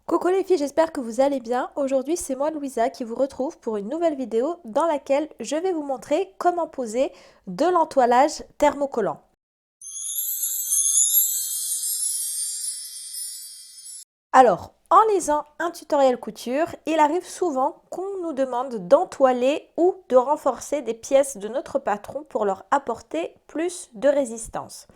Coucou les filles, j'espère que vous allez bien. Aujourd'hui, c'est moi Louisa qui vous retrouve pour une nouvelle vidéo dans laquelle je vais vous montrer comment poser de l'entoilage thermocollant. Alors, en lisant un tutoriel couture, il arrive souvent qu'on nous demande d'entoiler ou de renforcer des pièces de notre patron pour leur apporter plus de résistance.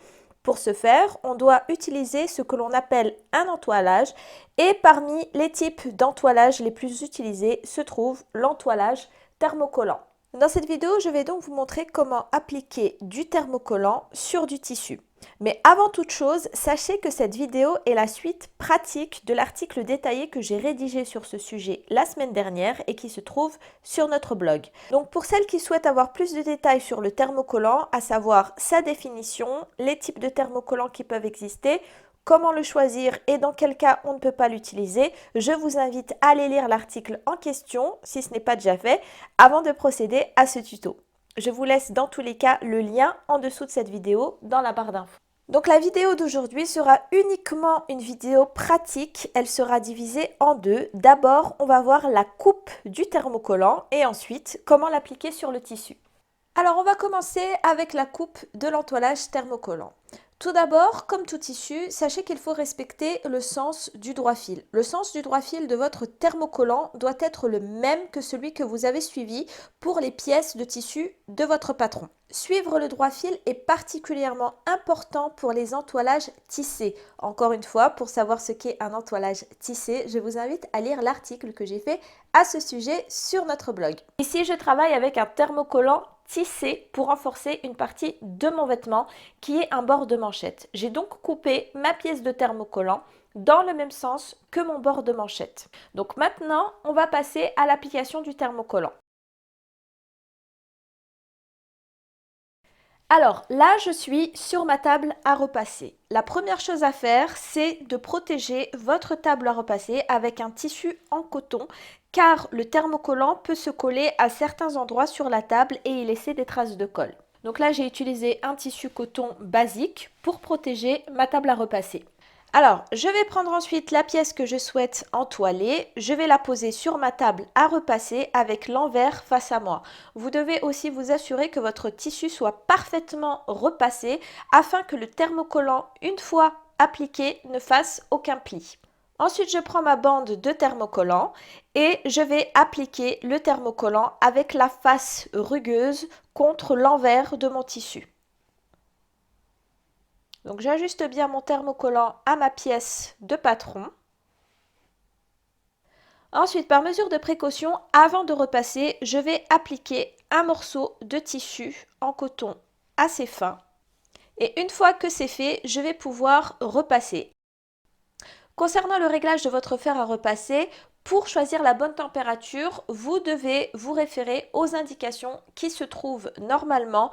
Pour ce faire, on doit utiliser ce que l'on appelle un entoilage et parmi les types d'entoilage les plus utilisés se trouve l'entoilage thermocollant. Dans cette vidéo, je vais donc vous montrer comment appliquer du thermocollant sur du tissu. Mais avant toute chose, sachez que cette vidéo est la suite pratique de l'article détaillé que j'ai rédigé sur ce sujet la semaine dernière et qui se trouve sur notre blog. Donc pour celles qui souhaitent avoir plus de détails sur le thermocollant, à savoir sa définition, les types de thermocollants qui peuvent exister, comment le choisir et dans quel cas on ne peut pas l'utiliser, je vous invite à aller lire l'article en question, si ce n'est pas déjà fait, avant de procéder à ce tuto. Je vous laisse dans tous les cas le lien en dessous de cette vidéo dans la barre d'infos. Donc la vidéo d'aujourd'hui sera uniquement une vidéo pratique, elle sera divisée en deux. D'abord, on va voir la coupe du thermocollant et ensuite comment l'appliquer sur le tissu. Alors on va commencer avec la coupe de l'entoilage thermocollant. Tout d'abord, comme tout tissu, sachez qu'il faut respecter le sens du droit fil. Le sens du droit fil de votre thermocollant doit être le même que celui que vous avez suivi pour les pièces de tissu de votre patron. Suivre le droit fil est particulièrement important pour les entoilages tissés. Encore une fois, pour savoir ce qu'est un entoilage tissé, je vous invite à lire l'article que j'ai fait à ce sujet sur notre blog. Ici, je travaille avec un thermocollant tissé pour renforcer une partie de mon vêtement qui est un bord de manchette. J'ai donc coupé ma pièce de thermocollant dans le même sens que mon bord de manchette. Donc maintenant, on va passer à l'application du thermocollant. Alors là, je suis sur ma table à repasser. La première chose à faire, c'est de protéger votre table à repasser avec un tissu en coton car le thermocollant peut se coller à certains endroits sur la table et y laisser des traces de colle. Donc là, j'ai utilisé un tissu coton basique pour protéger ma table à repasser. Alors, je vais prendre ensuite la pièce que je souhaite entoiler. Je vais la poser sur ma table à repasser avec l'envers face à moi. Vous devez aussi vous assurer que votre tissu soit parfaitement repassé afin que le thermocollant, une fois appliqué, ne fasse aucun pli. Ensuite, je prends ma bande de thermocollant et je vais appliquer le thermocollant avec la face rugueuse contre l'envers de mon tissu. Donc j'ajuste bien mon thermocollant à ma pièce de patron. Ensuite, par mesure de précaution, avant de repasser, je vais appliquer un morceau de tissu en coton assez fin. Et une fois que c'est fait, je vais pouvoir repasser. Concernant le réglage de votre fer à repasser, pour choisir la bonne température, vous devez vous référer aux indications qui se trouvent normalement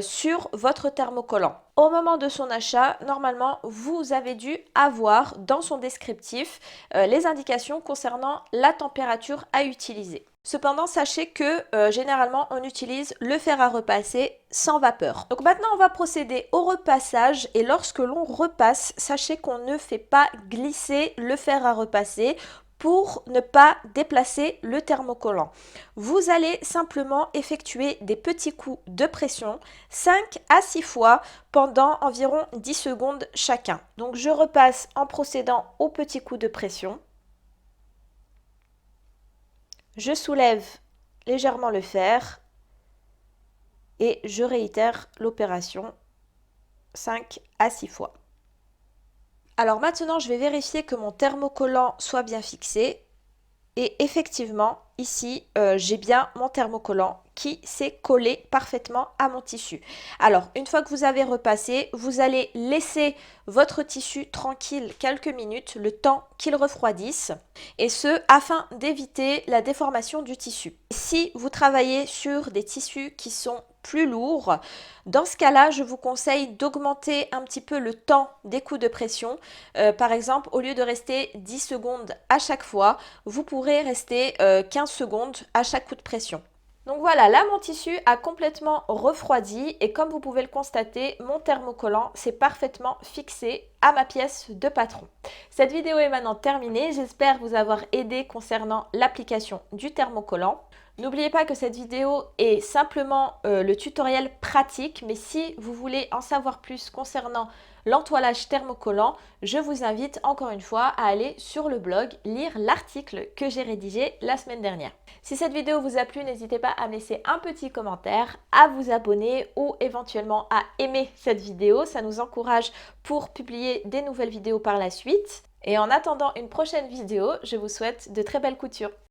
sur votre thermocollant. Au moment de son achat, normalement, vous avez dû avoir dans son descriptif les indications concernant la température à utiliser. Cependant, sachez que généralement, on utilise le fer à repasser sans vapeur. Donc maintenant, on va procéder au repassage et lorsque l'on repasse, sachez qu'on ne fait pas glisser le fer à repasser pour ne pas déplacer le thermocollant. Vous allez simplement effectuer des petits coups de pression 5 à 6 fois pendant environ 10 secondes chacun. Donc je repasse en procédant aux petits coups de pression. Je soulève légèrement le fer et je réitère l'opération 5 à 6 fois. Alors maintenant, je vais vérifier que mon thermocollant soit bien fixé. Et effectivement, ici, j'ai bien mon thermocollant qui s'est collé parfaitement à mon tissu. Alors, une fois que vous avez repassé, vous allez laisser votre tissu tranquille quelques minutes, le temps qu'il refroidisse, et ce, afin d'éviter la déformation du tissu. Si vous travaillez sur des tissus qui sont plus lourds, dans ce cas-là, je vous conseille d'augmenter un petit peu le temps des coups de pression. Par exemple, au lieu de rester 10 secondes à chaque fois, vous pourrez rester 15 secondes à chaque coup de pression. Donc voilà, là mon tissu a complètement refroidi et comme vous pouvez le constater, mon thermocollant s'est parfaitement fixé à ma pièce de patron. Cette vidéo est maintenant terminée, j'espère vous avoir aidé concernant l'application du thermocollant. N'oubliez pas que cette vidéo est simplement le tutoriel pratique, mais si vous voulez en savoir plus concernant l'entoilage thermocollant, je vous invite encore une fois à aller sur le blog, lire l'article que j'ai rédigé la semaine dernière. Si cette vidéo vous a plu, n'hésitez pas à me laisser un petit commentaire, à vous abonner ou éventuellement à aimer cette vidéo. Ça nous encourage pour publier des nouvelles vidéos par la suite. Et en attendant une prochaine vidéo, je vous souhaite de très belles coutures.